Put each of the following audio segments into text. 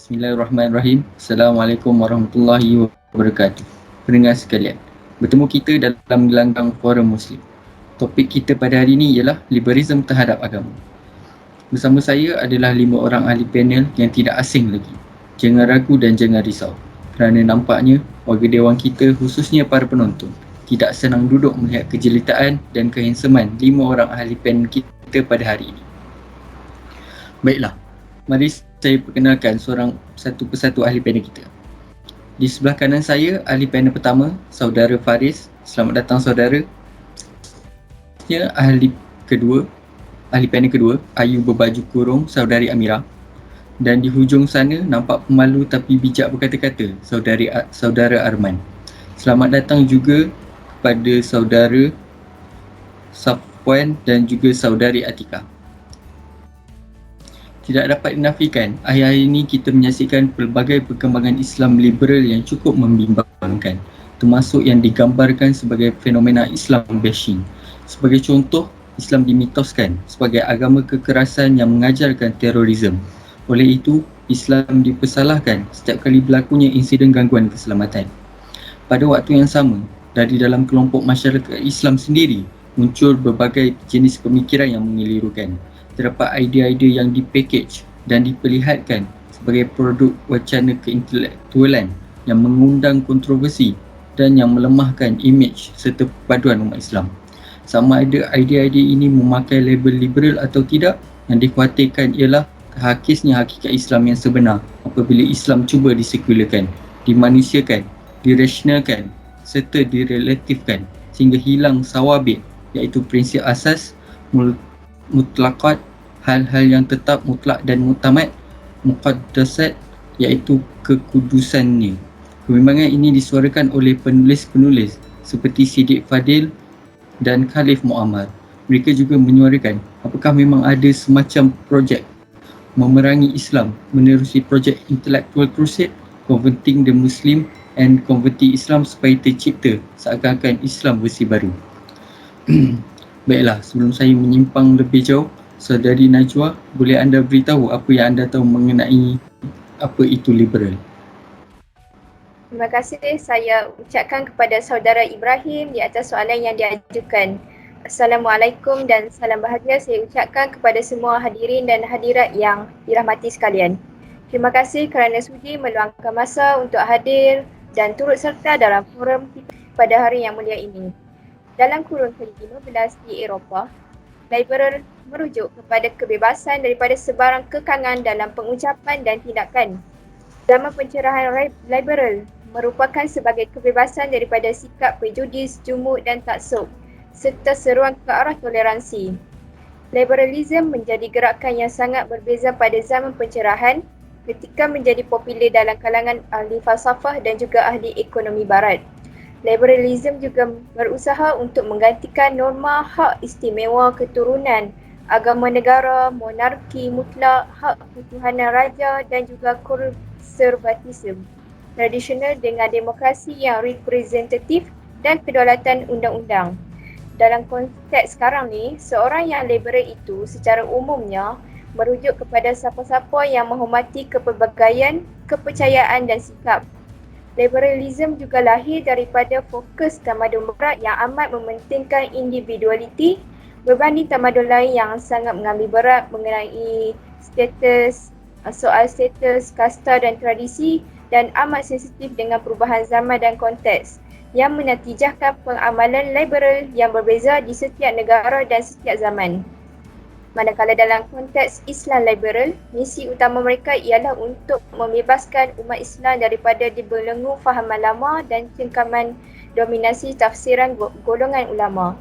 Bismillahirrahmanirrahim. Assalamualaikum warahmatullahi wabarakatuh. Pendengar sekalian, bertemu kita dalam gelanggang Forum Muslim. Topik kita pada hari ini ialah liberalism terhadap agama. Bersama saya adalah 5 orang ahli panel yang tidak asing lagi. Jangan ragu dan jangan risau, kerana nampaknya warga dewan kita, khususnya para penonton, tidak senang duduk melihat kejelitaan dan kehansaman 5 orang ahli panel kita pada hari ini. Baiklah, mari saya perkenalkan satu persatu ahli panel kita. Di sebelah kanan saya, ahli panel pertama, saudara Faris. Selamat datang saudara. Ahli panel kedua, Ayu berbaju kurung, saudari Amira. Dan di hujung sana, nampak pemalu tapi bijak berkata-kata, saudara Arman. Selamat datang juga kepada saudara Safwan dan juga saudari Atika. Tidak dapat dinafikan, akhir-akhir ini kita menyaksikan pelbagai perkembangan Islam liberal yang cukup membimbangkan, termasuk yang digambarkan sebagai fenomena Islam bashing. Sebagai contoh, Islam dimitoskan sebagai agama kekerasan yang mengajarkan terorisme. Oleh itu, Islam dipersalahkan setiap kali berlakunya insiden gangguan keselamatan. Pada waktu yang sama, dari dalam kelompok masyarakat Islam sendiri, muncul berbagai jenis pemikiran yang mengelirukan. Terdapat idea-idea yang dipackage dan diperlihatkan sebagai produk wacana keintelektualan yang mengundang kontroversi dan yang melemahkan imej serta perpaduan umat Islam. Sama ada idea-idea ini memakai label liberal atau tidak, yang dikhawatirkan ialah kehakisnya hakikat Islam yang sebenar apabila Islam cuba disekularkan, dimanusiakan, dirasionalkan serta direlatifkan sehingga hilang sawabit, iaitu prinsip asas, mutlaqat, hal-hal yang tetap, mutlak dan muktamad, muqaddasat, iaitu kekudusannya. Kebimbangan ini disuarakan oleh penulis-penulis seperti Siddiq Fadil dan Khalif Muammar. Mereka juga menyuarakan apakah memang ada semacam projek memerangi Islam menerusi projek Intellectual Crusade, Converting the Muslim and Converting Islam supaya tercipta seakan-akan Islam versi baru. Baiklah, sebelum saya menyimpang lebih jauh, saudari Najwa, boleh anda beritahu apa yang anda tahu mengenai apa itu liberal? Terima kasih saya ucapkan kepada saudara Ibrahim di atas soalan yang diajukan. Assalamualaikum dan salam bahagia saya ucapkan kepada semua hadirin dan hadirat yang dirahmati sekalian. Terima kasih kerana sudi meluangkan masa untuk hadir dan turut serta dalam forum kita pada hari yang mulia ini. Dalam kurun ke-15 di Eropah, liberal merujuk kepada kebebasan daripada sebarang kekangan dalam pengucapan dan tindakan. Zaman pencerahan liberal merupakan sebagai kebebasan daripada sikap prejudis, jumud dan taksub serta seruan ke arah toleransi. Liberalism menjadi gerakan yang sangat berbeza pada zaman pencerahan ketika menjadi popular dalam kalangan ahli falsafah dan juga ahli ekonomi barat. Liberalism juga berusaha untuk menggantikan norma hak istimewa keturunan, agama negara, monarki mutlak, hak ketuhanan raja dan juga konservatisme tradisional dengan demokrasi yang representatif dan kedaulatan undang-undang. Dalam konteks sekarang ni, seorang yang liberal itu secara umumnya merujuk kepada siapa-siapa yang menghormati kepelbagaian, kepercayaan dan sikap. Liberalism juga lahir daripada fokus tamadun barat yang amat mementingkan individualiti berbanding tamadun lain yang sangat mengambil berat mengenai soal status, kasta dan tradisi dan amat sensitif dengan perubahan zaman dan konteks yang menatijahkan pengamalan liberal yang berbeza di setiap negara dan setiap zaman. Manakala dalam konteks Islam liberal, misi utama mereka ialah untuk membebaskan umat Islam daripada dibelenggu fahaman lama dan cengkaman dominasi tafsiran golongan ulama.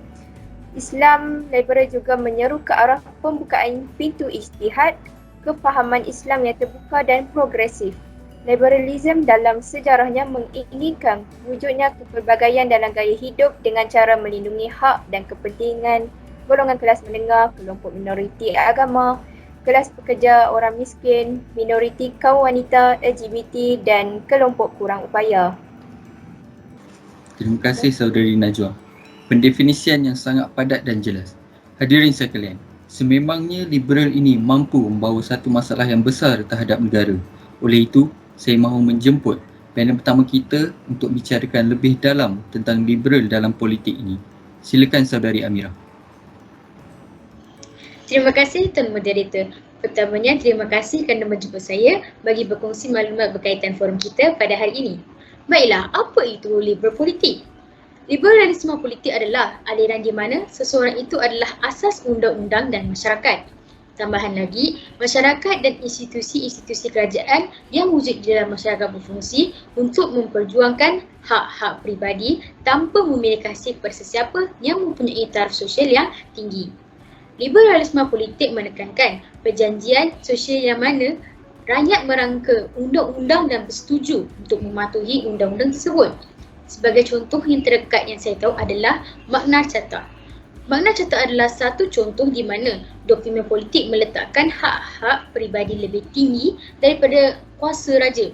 Islam liberal juga menyeru ke arah pembukaan pintu ijtihad, kefahaman Islam yang terbuka dan progresif. Liberalism dalam sejarahnya menginginkan wujudnya kepelbagaian dalam gaya hidup dengan cara melindungi hak dan kepentingan golongan kelas menengah, kelompok minoriti agama, kelas pekerja, orang miskin, minoriti kaum wanita, LGBT dan kelompok kurang upaya. Terima kasih saudari Najwa. Pendefinisian yang sangat padat dan jelas. Hadirin sekalian, sememangnya liberal ini mampu membawa satu masalah yang besar terhadap negara, Oleh itu, saya mahu menjemput panel pertama kita untuk bicarakan lebih dalam tentang liberal dalam politik ini. Silakan saudari Amira. Terima kasih Tuan Moderator. Pertamanya, terima kasih kerana menjemput saya bagi berkongsi maklumat berkaitan forum kita pada hari ini. Baiklah, apa itu liberal politik? Liberalisme politik adalah aliran di mana seseorang itu adalah asas undang-undang dan masyarakat. Tambahan lagi, masyarakat dan institusi-institusi kerajaan yang wujud di dalam masyarakat berfungsi untuk memperjuangkan hak-hak peribadi tanpa memilih kasih kepada sesiapa yang mempunyai taraf sosial yang tinggi. Liberalisme politik menekankan perjanjian sosial yang mana rakyat merangka undang-undang dan bersetuju untuk mematuhi undang-undang tersebut. Sebagai contoh yang terdekat yang saya tahu adalah Magna Carta. Magna Carta adalah satu contoh di mana dokumen politik meletakkan hak-hak peribadi lebih tinggi daripada kuasa raja.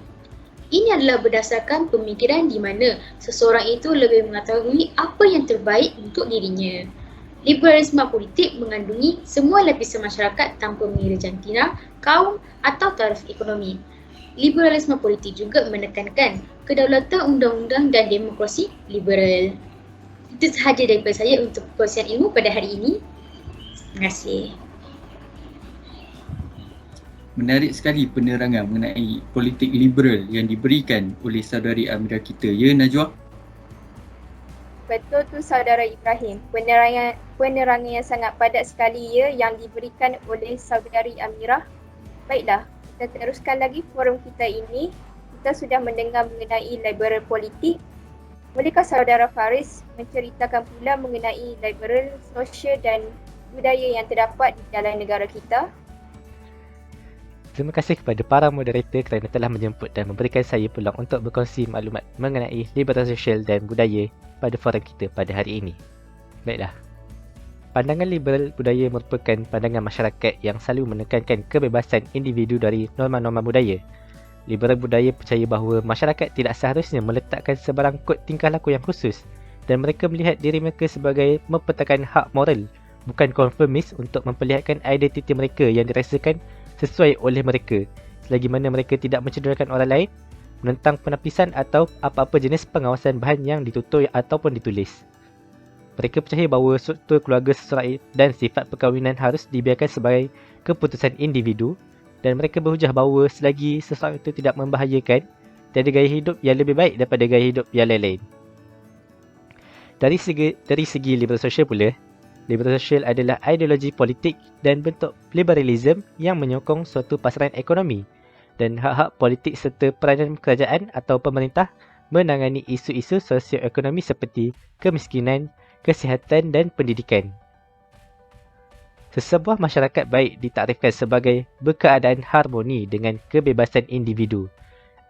Ini adalah berdasarkan pemikiran di mana seseorang itu lebih mengetahui apa yang terbaik untuk dirinya. Liberalisme politik mengandungi semua lapisan masyarakat tanpa mengira jantina, kaum atau taraf ekonomi. Liberalisme politik juga menekankan kedaulatan undang-undang dan demokrasi liberal. Itu sahaja daripada saya untuk perkongsian ilmu pada hari ini. Terima kasih. Menarik sekali penerangan mengenai politik liberal yang diberikan oleh saudari Amira kita. Ya, Najwa? Betul tu saudara Ibrahim. Penerangan yang sangat padat sekali ya yang diberikan oleh saudari Amira. Baiklah, kita teruskan lagi forum kita ini. Kita sudah mendengar mengenai liberal politik. Bolehkah saudara Faris menceritakan pula mengenai liberal, sosial dan budaya yang terdapat di dalam negara kita? Terima kasih kepada para moderator kerana telah menjemput dan memberikan saya peluang untuk berkongsi maklumat mengenai liberal sosial dan budaya pada forum kita pada hari ini. Baiklah. Pandangan liberal budaya merupakan pandangan masyarakat yang selalu menekankan kebebasan individu dari norma-norma budaya. Liberal budaya percaya bahawa masyarakat tidak seharusnya meletakkan sebarang kod tingkah laku yang khusus dan mereka melihat diri mereka sebagai mempertahankan hak moral, bukan konformis untuk memperlihatkan identiti mereka yang dirasakan sesuai oleh mereka, selagi mana mereka tidak mencederakan orang lain, menentang penapisan atau apa-apa jenis pengawasan bahan yang ditutur ataupun ditulis. Mereka percaya bahawa struktur keluarga seseorang dan sifat perkahwinan harus dibiarkan sebagai keputusan individu dan mereka berhujah bahawa selagi seseorang itu tidak membahayakan, tiada gaya hidup yang lebih baik daripada gaya hidup yang lain-lain. Dari segi liberal sosial pula, liberal sosial adalah ideologi politik dan bentuk liberalism yang menyokong suatu pasaran ekonomi dan hak-hak politik serta peranan kerajaan atau pemerintah menangani isu-isu sosioekonomi seperti kemiskinan, kesihatan dan pendidikan. Sesebuah masyarakat baik ditaktifkan sebagai berkeadaan harmoni dengan kebebasan individu.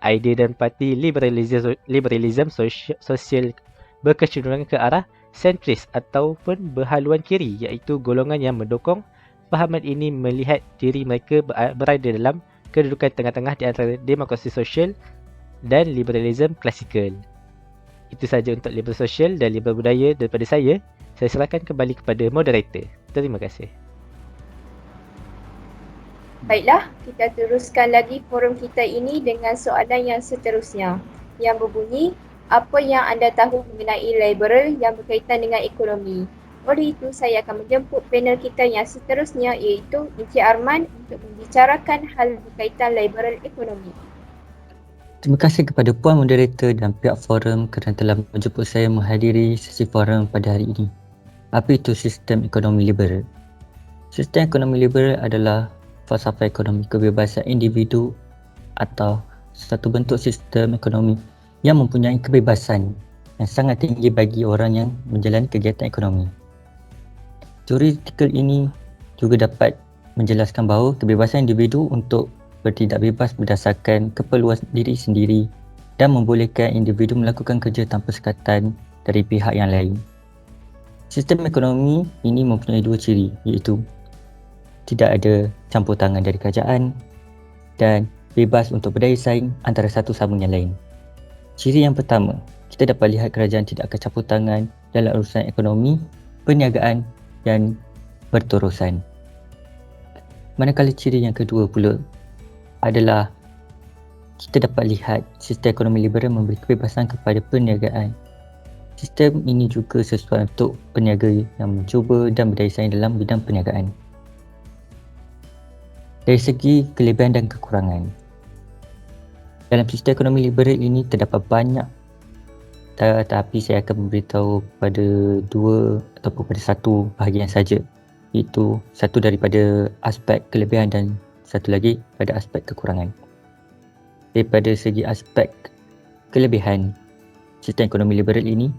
Idea dan parti liberalism sosial berkecenderungan ke arah sentris ataupun berhaluan kiri, iaitu golongan yang mendukung fahaman ini melihat diri mereka berada dalam kedudukan tengah-tengah di antara demokrasi sosial dan liberalism klasikal. Itu sahaja untuk liberal sosial dan liberal budaya daripada saya. Saya serahkan kembali kepada moderator. Terima kasih. Baiklah, kita teruskan lagi forum kita ini dengan soalan yang seterusnya yang berbunyi, apa yang anda tahu mengenai liberal yang berkaitan dengan ekonomi? Oleh itu, saya akan menjemput panel kita yang seterusnya iaitu Encik Arman untuk membicarakan hal berkaitan liberal ekonomi. Terima kasih kepada Puan Moderator dan pihak forum kerana telah menjemput saya menghadiri sesi forum pada hari ini. Apa itu sistem ekonomi liberal? Sistem ekonomi liberal adalah falsafah ekonomi kebebasan individu atau satu bentuk sistem ekonomi yang mempunyai kebebasan yang sangat tinggi bagi orang yang menjalani kegiatan ekonomi. Teoretikal ini juga dapat menjelaskan bahawa kebebasan individu untuk bertindak bebas berdasarkan keperluan diri sendiri dan membolehkan individu melakukan kerja tanpa sekatan dari pihak yang lain. Sistem ekonomi ini mempunyai dua ciri, iaitu tidak ada campur tangan dari kerajaan dan bebas untuk berdaya saing antara satu sama yang lain. Ciri yang pertama, kita dapat lihat kerajaan tidak akan campur tangan dalam urusan ekonomi, perniagaan dan berterusan. Manakala ciri yang kedua pula adalah kita dapat lihat sistem ekonomi liberal memberi kebebasan kepada perniagaan. Sistem ini juga sesuai untuk peniaga yang mencuba dan berdaya saing dalam bidang perniagaan. Dari segi kelebihan dan kekurangan, dalam sistem ekonomi liberal ini terdapat banyak, tetapi saya akan memberitahu pada dua ataupun pada satu bahagian saja, iaitu satu daripada aspek kelebihan dan satu lagi pada aspek kekurangan. Daripada segi aspek kelebihan, sistem ekonomi liberal ini,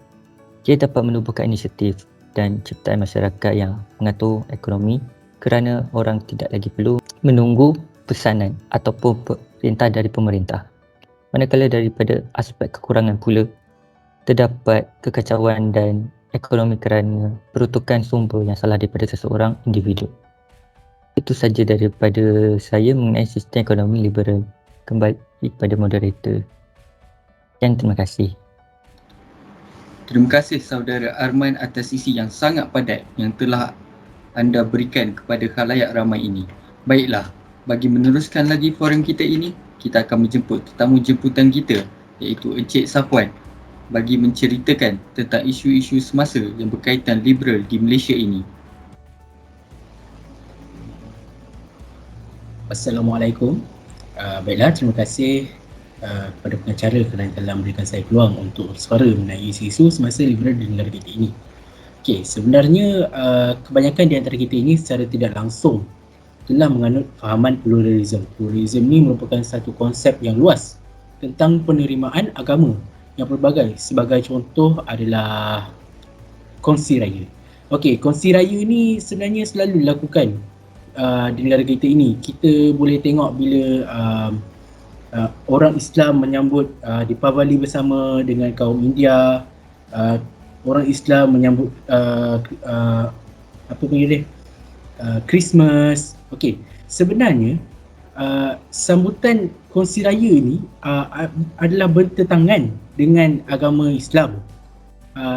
ia dapat menubuhkan inisiatif dan ciptaan masyarakat yang mengatur ekonomi kerana orang tidak lagi perlu menunggu pesanan ataupun perintah dari pemerintah. Manakala daripada aspek kekurangan pula, terdapat kekacauan dan ekonomi kerana peruntukan sumber yang salah daripada seseorang individu. Itu saja daripada saya mengenai sistem ekonomi liberal. Kembali kepada moderator. Dan terima kasih. Terima kasih saudara Arman atas sisi yang sangat padat yang telah anda berikan kepada khalayak ramai ini. Baiklah, bagi meneruskan lagi forum kita ini, kita akan menjemput tetamu jemputan kita, iaitu Encik Safwan, bagi menceritakan tentang isu-isu semasa yang berkaitan liberal di Malaysia ini. Assalamualaikum. Baiklah, terima kasih kepada pengacara kerana telah memberikan saya peluang untuk bersuara mengenai isu-isu semasa liberal di negara kita ini. Okey, sebenarnya kebanyakan di antara kita ini secara tidak langsung telah menganut fahaman pluralism. Pluralism ini merupakan satu konsep yang luas tentang penerimaan agama yang pelbagai. Sebagai contoh adalah kongsi raya. Okey, kongsi raya ini sebenarnya selalu dilakukan di negara kita ini. Kita boleh tengok bila orang Islam menyambut Deepavali bersama dengan kaum India, orang Islam menyambut Christmas. Okey, sebenarnya sambutan kongsi raya ini adalah bertentangan dengan agama Islam,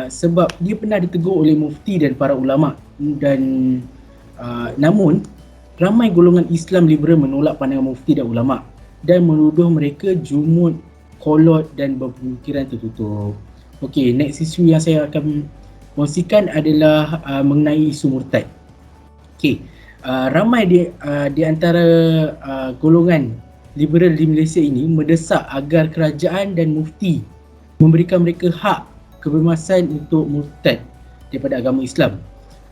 sebab dia pernah ditegur oleh mufti dan para ulama, dan namun ramai golongan Islam liberal menolak pandangan mufti dan ulama dan menuduh mereka jumud, kolot dan berpemikiran tertutup. Okey, next isu yang saya akan kongsikan adalah mengenai isu murtad. Okey, ramai di antara golongan liberal di Malaysia ini mendesak agar kerajaan dan mufti memberikan mereka hak kebebasan untuk murtad daripada agama Islam.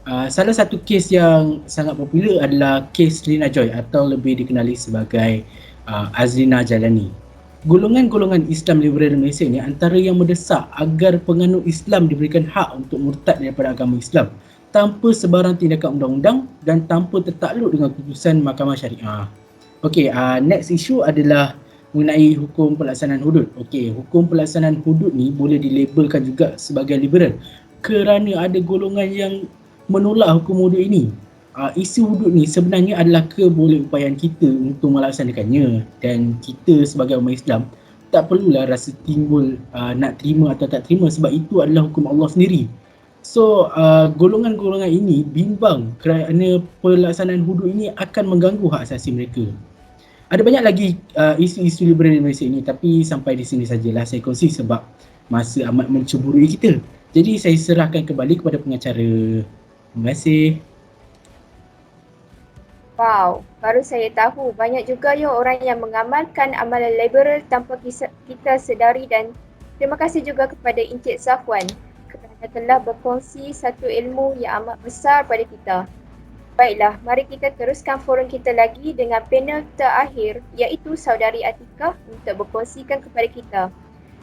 Salah satu kes yang sangat popular adalah kes Lina Joy atau lebih dikenali sebagai Azlina Jalani. Golongan-golongan Islam liberal di Malaysia ini antara yang mendesak agar penganut Islam diberikan hak untuk murtad daripada agama Islam tanpa sebarang tindakan undang-undang dan tanpa tertakluk dengan keputusan Mahkamah Syariah. Okey, next issue adalah mengenai hukum pelaksanaan hudud. Okey, hukum pelaksanaan hudud ni boleh dilabelkan juga sebagai liberal kerana ada golongan yang menolak hukum hudud ini. Isu hudud ni sebenarnya adalah kebolehupayaan kita untuk melaksanakannya, dan kita sebagai umat Islam tak perlulah rasa timbul nak terima atau tak terima, sebab itu adalah hukum Allah sendiri. So golongan-golongan ini bimbang kerana pelaksanaan hudud ini akan mengganggu hak asasi mereka. Ada banyak lagi isu-isu liberal di Malaysia ini, tapi sampai di sini sajalah saya kongsi sebab masa amat menceburui kita. Jadi saya serahkan kembali kepada pengacara. Terima kasih. Wow, baru saya tahu banyak juga orang yang mengamalkan amalan liberal tanpa kita sedari, dan terima kasih juga kepada Encik Safwan kerana telah berkongsi satu ilmu yang amat besar pada kita. Baiklah, mari kita teruskan forum kita lagi dengan panel terakhir, iaitu Saudari Atikah untuk berkongsikan kepada kita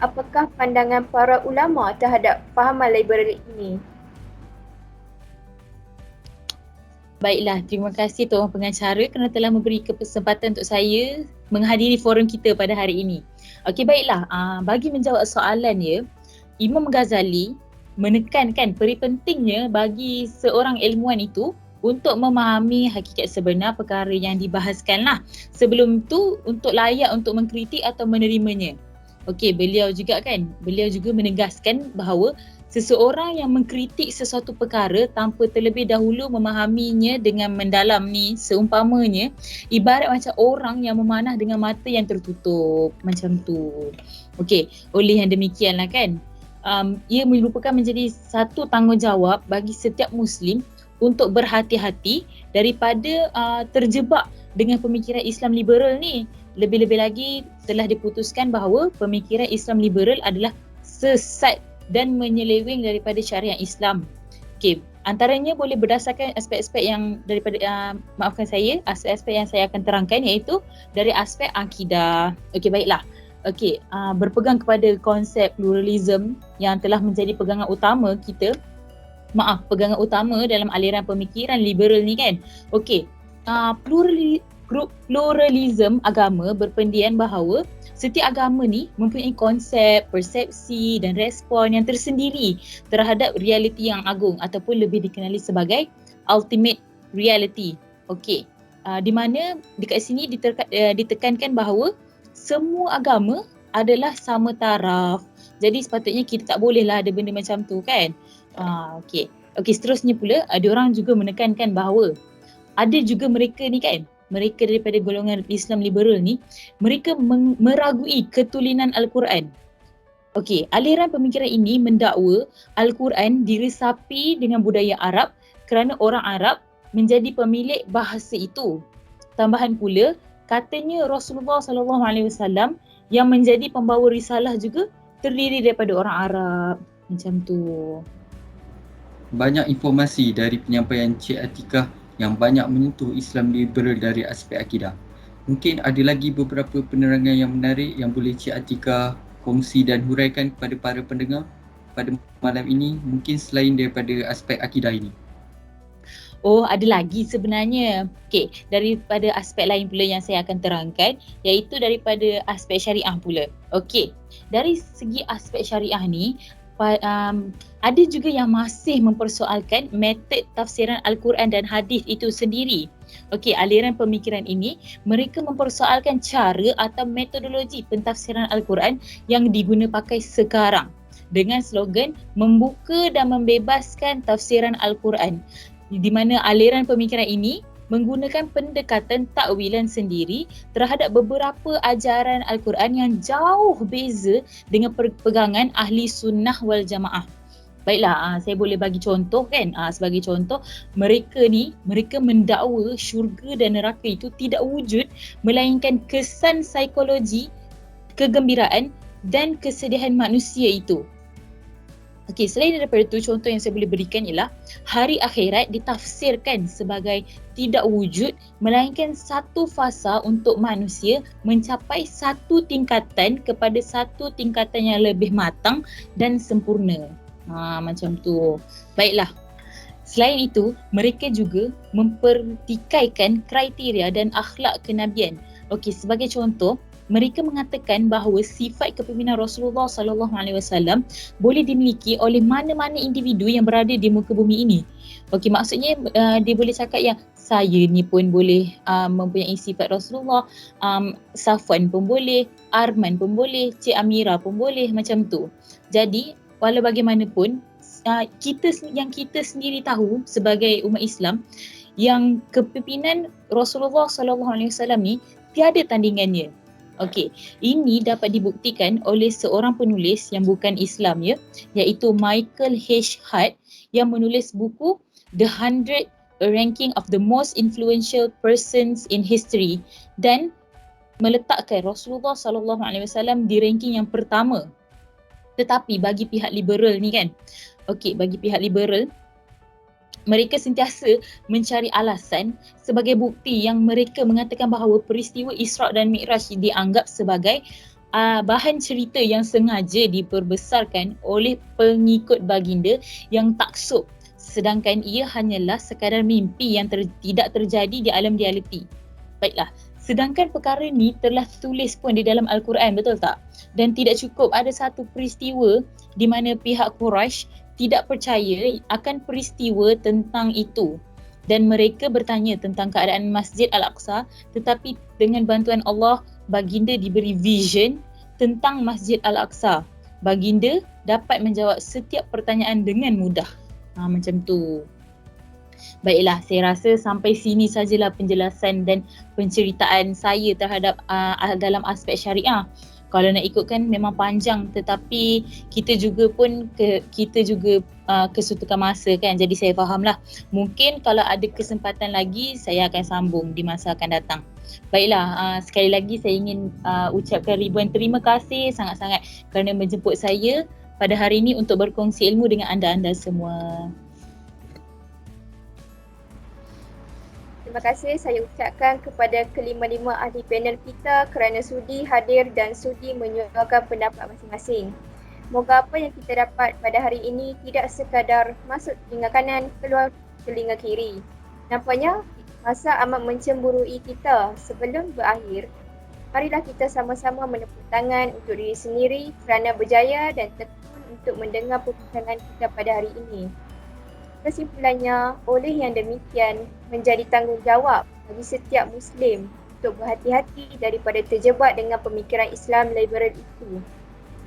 apakah pandangan para ulama terhadap fahaman liberal ini. Baiklah, terima kasih Tuan Pengacara kerana telah memberi kesempatan untuk saya menghadiri forum kita pada hari ini. Okey, baiklah, bagi menjawab soalan ya, Imam Ghazali menekankan peri pentingnya bagi seorang ilmuwan itu untuk memahami hakikat sebenar perkara yang dibahaskan lah. Sebelum tu untuk layak untuk mengkritik atau menerimanya. Okey, beliau juga menegaskan bahawa seseorang yang mengkritik sesuatu perkara tanpa terlebih dahulu memahaminya dengan mendalam ni, seumpamanya ibarat macam orang yang memanah dengan mata yang tertutup, macam tu. Okey, oleh yang demikianlah kan, ia merupakan menjadi satu tanggungjawab bagi setiap Muslim untuk berhati-hati daripada terjebak dengan pemikiran Islam liberal ni. Lebih-lebih lagi telah diputuskan bahawa pemikiran Islam liberal adalah sesat dan menyeleweng daripada syariat Islam. Okey, antaranya boleh berdasarkan aspek-aspek yang daripada aspek-aspek yang saya akan terangkan, iaitu dari aspek akidah. Okey, baiklah. Okey, berpegang kepada konsep pluralism yang telah menjadi pegangan utama pegangan utama dalam aliran pemikiran liberal ni kan. Okey, pluralism agama berpendian bahawa setiap agama ni mempunyai konsep, persepsi dan respon yang tersendiri terhadap realiti yang agung ataupun lebih dikenali sebagai ultimate reality. Okey, di mana dekat sini ditekankan bahawa semua agama adalah sama taraf. Jadi sepatutnya kita tak bolehlah ada benda macam tu kan. Okey, seterusnya pula diorang juga menekankan bahawa ada juga mereka ni kan, mereka daripada golongan Islam liberal ni, mereka meragui ketulinan Al-Quran. Okey, aliran pemikiran ini mendakwa Al-Quran diresapi dengan budaya Arab kerana orang Arab menjadi pemilik bahasa itu. Tambahan pula, katanya Rasulullah SAW yang menjadi pembawa risalah juga terdiri daripada orang Arab. Macam tu. Banyak informasi dari penyampaian Cik Atikah yang banyak menyentuh Islam liberal dari aspek akidah. Mungkin ada lagi beberapa penerangan yang menarik yang boleh Cik Atikah kongsi dan huraikan kepada para pendengar pada malam ini, mungkin selain daripada aspek akidah ini. Oh, ada lagi sebenarnya. Okey, daripada aspek lain pula yang saya akan terangkan, iaitu daripada aspek syariah pula. Okey, dari segi aspek syariah ni, ada juga yang masih mempersoalkan metod tafsiran Al-Quran dan hadis itu sendiri. Okey, aliran pemikiran ini, mereka mempersoalkan cara atau metodologi pentafsiran Al-Quran yang diguna pakai sekarang dengan slogan membuka dan membebaskan tafsiran Al-Quran, di mana aliran pemikiran ini menggunakan pendekatan takwilan sendiri terhadap beberapa ajaran Al-Quran yang jauh beza dengan pegangan ahli sunnah wal jamaah. Baiklah, saya boleh bagi contoh kan. Sebagai contoh, mereka mendakwa syurga dan neraka itu tidak wujud melainkan kesan psikologi, kegembiraan dan kesedihan manusia itu. Okey, selain daripada itu, contoh yang saya boleh berikan ialah hari akhirat ditafsirkan sebagai tidak wujud melainkan satu fasa untuk manusia mencapai satu tingkatan kepada satu tingkatan yang lebih matang dan sempurna. Macam tu. Baiklah. Selain itu, mereka juga mempertikaikan kriteria dan akhlak kenabian. Okey, sebagai contoh, mereka mengatakan bahawa sifat kepimpinan Rasulullah SAW boleh dimiliki oleh mana-mana individu yang berada di muka bumi ini. Okey, maksudnya dia boleh cakap yang saya ni pun boleh mempunyai sifat Rasulullah, Safwan pun boleh, Arman pun boleh, Cik Amira pun boleh, macam tu. Jadi, walau bagaimanapun, kita sendiri tahu sebagai umat Islam yang kepimpinan Rasulullah SAW ni tiada tandingannya. Okey, ini dapat dibuktikan oleh seorang penulis yang bukan Islam iaitu Michael H. Hart yang menulis buku The 100 Ranking of the Most Influential Persons in History dan meletakkan Rasulullah SAW di ranking yang pertama. Tetapi bagi pihak liberal ni kan, okey, bagi pihak liberal, mereka sentiasa mencari alasan sebagai bukti yang mereka mengatakan bahawa peristiwa Isra' dan Mi'raj dianggap sebagai bahan cerita yang sengaja diperbesarkan oleh pengikut baginda yang taksub, sedangkan ia hanyalah sekadar mimpi yang tidak terjadi di alam realiti. Baiklah, sedangkan perkara ni telah tulis pun di dalam Al-Quran, betul tak? Dan tidak cukup ada satu peristiwa di mana pihak Quraisy tidak percaya akan peristiwa tentang itu dan mereka bertanya tentang keadaan Masjid Al-Aqsa, tetapi dengan bantuan Allah, baginda diberi vision tentang Masjid Al-Aqsa. baginda dapat menjawab setiap pertanyaan dengan mudah. Macam tu. Baiklah, saya rasa sampai sini sajalah penjelasan dan penceritaan saya terhadap dalam aspek syariah. Kalau nak ikutkan memang panjang, tetapi kita juga kesutukan masa kan. Jadi saya fahamlah. Mungkin kalau ada kesempatan lagi saya akan sambung di masa akan datang. Baiklah, sekali lagi saya ingin ucapkan ribuan terima kasih sangat-sangat kerana menjemput saya pada hari ini untuk berkongsi ilmu dengan anda-anda semua. Terima kasih saya ucapkan kepada kelima-lima ahli panel kita kerana sudi hadir dan sudi menyuarakan pendapat masing-masing. Moga apa yang kita dapat pada hari ini tidak sekadar masuk telinga kanan, keluar telinga kiri. Nampaknya masa amat mencemburui kita. Sebelum berakhir, marilah kita sama-sama menepuk tangan untuk diri sendiri kerana berjaya dan tekun untuk mendengar perbincangan kita pada hari ini. Kesimpulannya, oleh yang demikian menjadi tanggungjawab bagi setiap Muslim untuk berhati-hati daripada terjebak dengan pemikiran Islam liberal itu.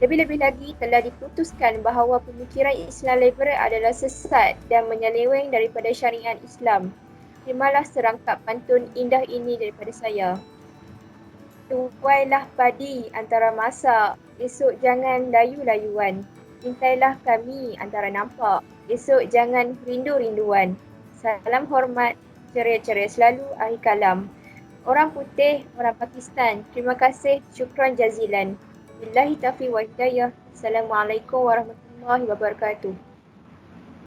Lebih-lebih lagi telah diputuskan bahawa pemikiran Islam liberal adalah sesat dan menyeleweng daripada syariat Islam. Terimalah serangkap pantun indah ini daripada saya. Tuailah padi antara masak, esok jangan layu-layuan. Cintailah kami antara nampak, esok jangan rindu-rinduan. Salam hormat, ceria-ceria selalu, akhir kalam. Orang putih, orang Pakistan, terima kasih, syukran jazilan. Billahi taufiq wa hidayah. Assalamualaikum warahmatullahi wabarakatuh.